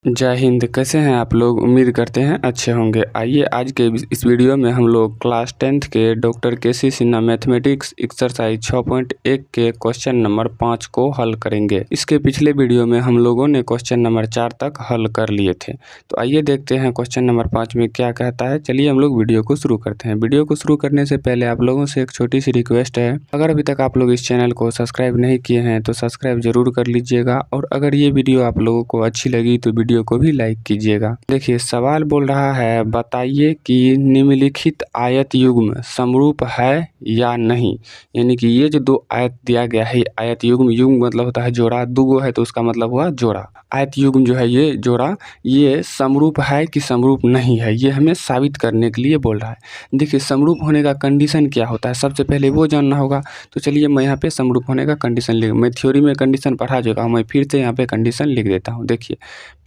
जय हिंद। कैसे हैं आप लोग? उम्मीद करते हैं अच्छे होंगे। आइए आज के इस वीडियो में हम लोग क्लास 10th के डॉक्टर केसी सिन्हा मैथमेटिक्स एक्सरसाइज 6.1 के क्वेश्चन नंबर 5 को हल करेंगे। इसके पिछले वीडियो में हम लोगों ने क्वेश्चन नंबर 4 तक हल कर लिए थे। तो आइए देखते हैं क्वेश्चन नंबर 5 में क्या कहता है। चलिए हम लोग वीडियो को शुरू करते हैं। वीडियो को शुरू करने से पहले आप लोगों से एक छोटी सी रिक्वेस्ट है, अगर अभी तक आप लोग इस चैनल को सब्सक्राइब नहीं किए हैं तो सब्सक्राइब जरूर कर लीजिएगा, और अगर ये वीडियो आप लोगों को अच्छी लगी तो वीडियो को भी लाइक कीजिएगा। देखिए सवाल बोल रहा है, बताइए कि निम्नलिखित आयत युग्म समरूप है या नहीं। यानी कि ये जो दो आयत दिया गया है, आयत युग्म, युग्म मतलब होता है जोड़ा, दुगो है तो उसका मतलब हुआ जोड़ा। आयत युग्म जो है ये जोड़ा, ये समरूप है कि समरूप नहीं है, ये हमें साबित करने के लिए बोल रहा है। देखिए समरूप होने का कंडीशन क्या होता है, सबसे पहले वो जानना होगा। तो चलिए मैं यहाँ पे समरूप होने का कंडीशन लिख, मैं थ्योरी में कंडीशन पढ़ा चुका हूँ, मैं फिर से यहाँ पे कंडीशन लिख देता हूँ। देखिए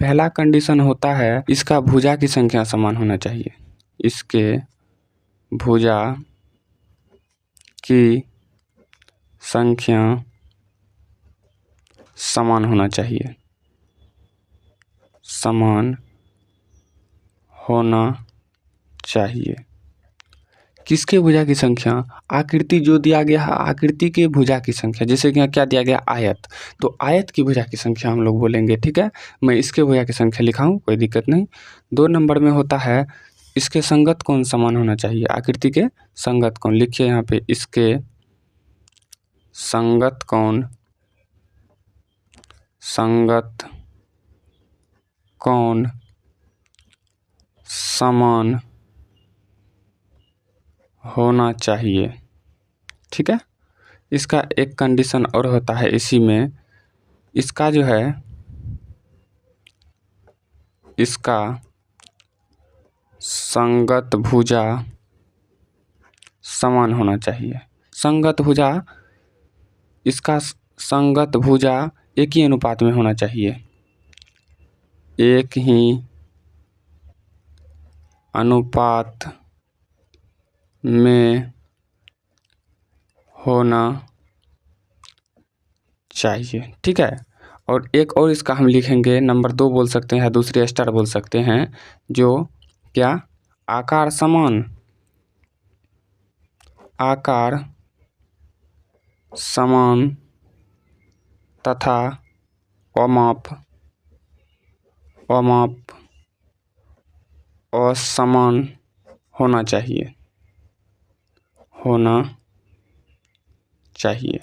पहला कंडीशन होता है, इसका भुजा की संख्या समान होना चाहिए। इसके भुजा की संख्या समान होना चाहिए, समान होना चाहिए। किसके भुजा की संख्या? आकृति जो दिया गया है, आकृति के भुजा की संख्या। जैसे कि यहाँ क्या दिया गया, आयत, तो आयत की भुजा की संख्या हम लोग बोलेंगे। ठीक है, मैं इसके भुजा की संख्या लिखा हूँ, कोई दिक्कत नहीं। 2 नंबर में होता है, इसके संगत कौन समान होना चाहिए। आकृति के संगत कौन, लिखिए यहाँ पे, इसके संगत कौन, संगत कौन समान होना चाहिए। ठीक है, इसका एक कंडीशन और होता है इसी में, इसका जो है, इसका संगत भुजा समान होना चाहिए। संगत भुजा, इसका संगत भुजा एक ही अनुपात में होना चाहिए, एक ही अनुपात में होना चाहिए। ठीक है, और एक और इसका हम लिखेंगे, नंबर 2 बोल सकते हैं, दूसरे स्टार बोल सकते हैं, जो क्या, आकार समान, आकार समान तथा अमाप, अमाप असमान होना चाहिए, होना चाहिए।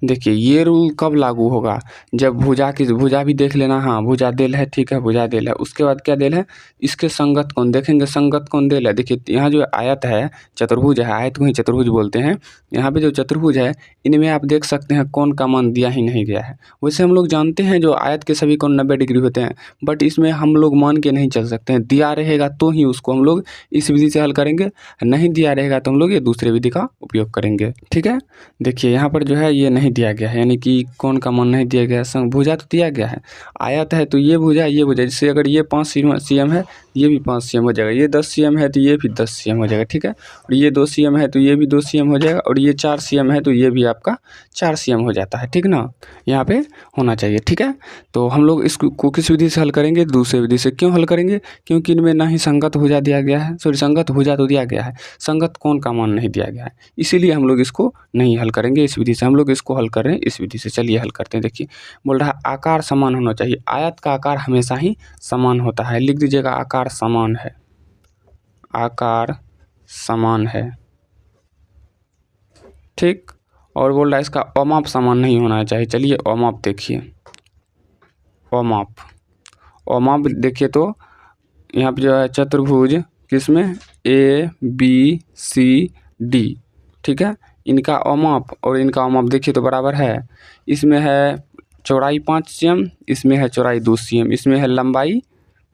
देखिए ये रूल कब लागू होगा, जब भुजा की, भुजा भी देख लेना, हाँ भुजा देल है, ठीक है भुजा देल है, उसके बाद क्या देल है, इसके संगत कौन देखेंगे, संगत कौन देल है। देखिए यहाँ जो आयत है, चतुर्भुज है, आयत को ही चतुर्भुज बोलते हैं। यहाँ पे जो चतुर्भुज है, इनमें आप देख सकते हैं कौन का मान दिया ही नहीं गया है। वैसे हम लोग जानते हैं जो आयत के सभी कोण 90 डिग्री होते हैं, बट इसमें हम लोग मान के नहीं चल सकते हैं, दिया रहेगा तो ही उसको हम लोग इस विधि से हल करेंगे, नहीं दिया रहेगा तो हम लोग ये दूसरे विधि का उपयोग करेंगे। ठीक है, देखिए यहाँ पर जो है ये नहीं दिया गया है, यानी कि कौन का मान नहीं दिया गया है, भुजा तो दिया गया है, आयत है तो ये भुजा, ये भुजा, जैसे अगर ये 5 cm है, ये भी 5 cm हो जाएगा, ये 10 cm है तो ये भी 10 cm हो जाएगा। ठीक है, और ये 2 cm है तो ये भी 2 cm हो जाएगा, और ये 4 cm है तो ये भी आपका 4 cm हो जाता है। ठीक ना, यहाँ पे होना चाहिए। ठीक है, तो हम लोग इसको किस विधि से हल करेंगे, दूसरे विधि से। क्यों हल करेंगे, क्योंकि इनमें ना ही संगत भुजा दिया गया है, सॉरी संगत भुजा तो दिया गया है, संगत कोण का मान नहीं दिया गया है, इसीलिए हम लोग इसको नहीं हल करेंगे इस विधि से, हम लोग इसको हल कर रहे हैं इस विधि से। चलिए हल करते हैं। देखिए बोल रहा है आकार समान होना चाहिए, आयत का आकार हमेशा ही समान होता है, लिख दीजिएगा आकार समान है, आकार समान है। ठीक, और बोल रहा है इसका अमाप समान नहीं होना चाहिए। चलिए अमाप देखिए, अमाप, अमाप देखिए तो यहाँ पे जो है चतुर्भुज, किसमें, ABCD, ठीक है, इनका अमाप और इनका अमाप देखिए तो बराबर है। इसमें है चौड़ाई 5 cm, इसमें है चौड़ाई 2 cm, इसमें है लंबाई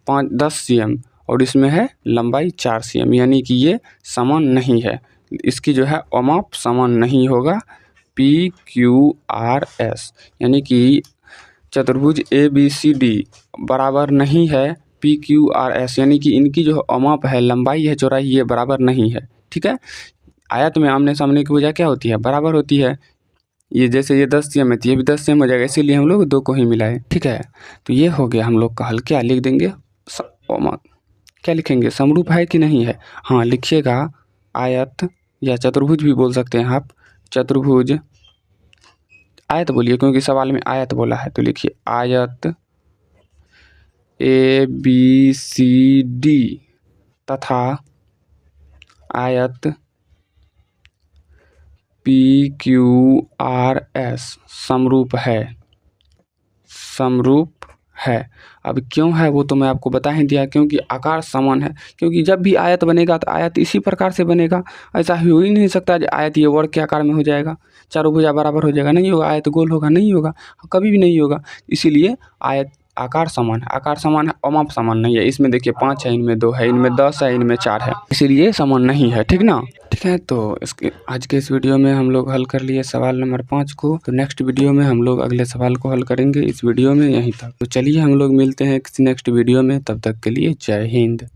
10 cm, और इसमें है लंबाई 4 cm, यानी कि ये समान नहीं है, इसकी जो है अमाप समान नहीं होगा। PQRS, यानी कि चतुर्भुज ABCD बराबर नहीं है PQRS, यानी कि इनकी जो अमाप है, लंबाई है, चौड़ाई, ये बराबर नहीं है। ठीक है, आयत में आमने सामने की भुजा क्या होती है, बराबर होती है, ये जैसे ये 10 सेम है तो ये भी 10 सेम हो जाएगा, इसीलिए हम लोग 2 को ही मिलाए। ठीक है, तो ये हो गया हम लोग का हल। क्या लिख देंगे, क्या लिखेंगे, समरूप है कि नहीं है। हाँ लिखिएगा, आयत या चतुर्भुज भी बोल सकते हैं आप, चतुर्भुज, आयत बोलिए क्योंकि सवाल में आयत बोला है, तो लिखिए आयत ABCD तथा आयत PQRS समरूप है, समरूप है। अब क्यों है वो तो मैं आपको बता ही दिया, क्योंकि आकार समान है। क्योंकि जब भी आयत बनेगा तो आयत इसी प्रकार से बनेगा, ऐसा हो ही नहीं सकता कि आयत ये वर्ग के आकार में हो जाएगा, चारों भुजा बराबर हो जाएगा, नहीं होगा। आयत गोल होगा, नहीं होगा, कभी भी नहीं होगा। इसीलिए आयत आकार समान है, आकार समान है, अमाप समान नहीं है। इसमें देखिए 5 है, इनमें 2 है, इनमें 10 है, इनमें 4 है, इसीलिए समान नहीं है। ठीक ना, ठीक है। तो इसके आज के इस वीडियो में हम लोग हल कर लिए सवाल नंबर 5 को। तो नेक्स्ट वीडियो में हम लोग अगले सवाल को हल करेंगे। इस वीडियो में यहीं तक। तो चलिए हम लोग मिलते हैं किसी नेक्स्ट वीडियो में, तब तक के लिए जय हिंद।